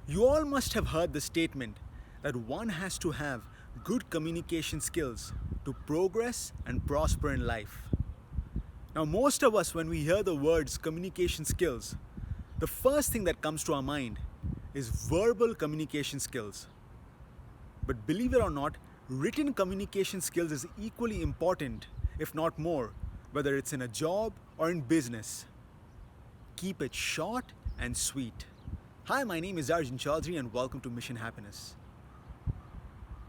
You all must have heard the statement that one has to have good communication skills to progress and prosper in life. Now, most of us, when we hear the words communication skills, the first thing that comes to our mind is verbal communication skills. But believe it or not, written communication skills is equally important, if not more, whether it's in a job or in business. Keep it short and sweet. Hi, my name is Arjun Chaudhary and welcome to Mission Happiness.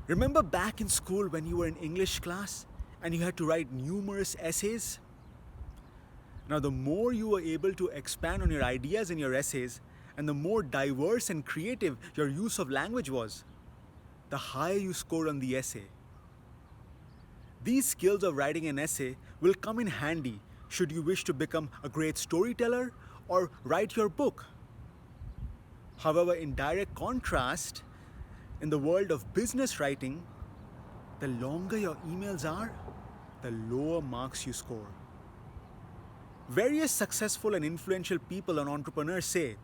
Remember back in school when you were in English class and you had to write numerous essays? Now, the more you were able to expand on your ideas in your essays and the more diverse and creative your use of language was, the higher you scored on the essay. These skills of writing an essay will come in handy should you wish to become a great storyteller or write your book. However, in direct contrast, in the world of business writing, the longer your emails are, the lower marks you score. Various successful and influential people and entrepreneurs say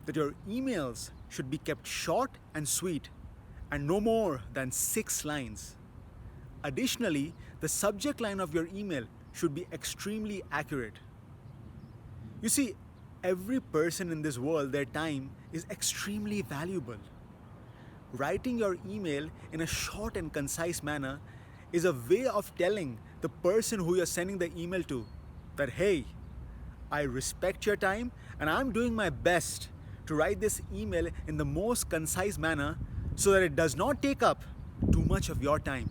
that your emails should be kept short and sweet and no more than 6 lines. Additionally, the subject line of your email should be extremely accurate. You see, every person in this world, their time is extremely valuable. Writing your email in a short and concise manner is a way of telling the person who you're sending the email to that, hey, I respect your time and I'm doing my best to write this email in the most concise manner so that it does not take up too much of your time.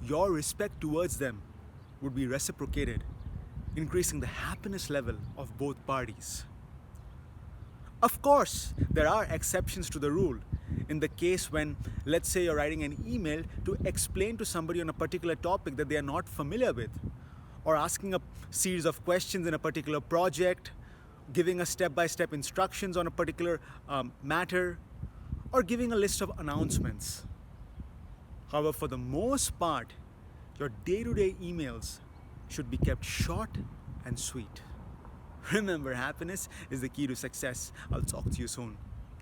Your respect towards them would be reciprocated, increasing the happiness level of both parties. Of course, there are exceptions to the rule. In the case when, let's say, you're writing an email to explain to somebody on a particular topic that they are not familiar with, or asking a series of questions in a particular project, giving a step-by-step instructions on a particular matter, or giving a list of announcements. However, for the most part, your day-to-day emails should be kept short and sweet. Remember, happiness is the key to success. I'll talk to you soon.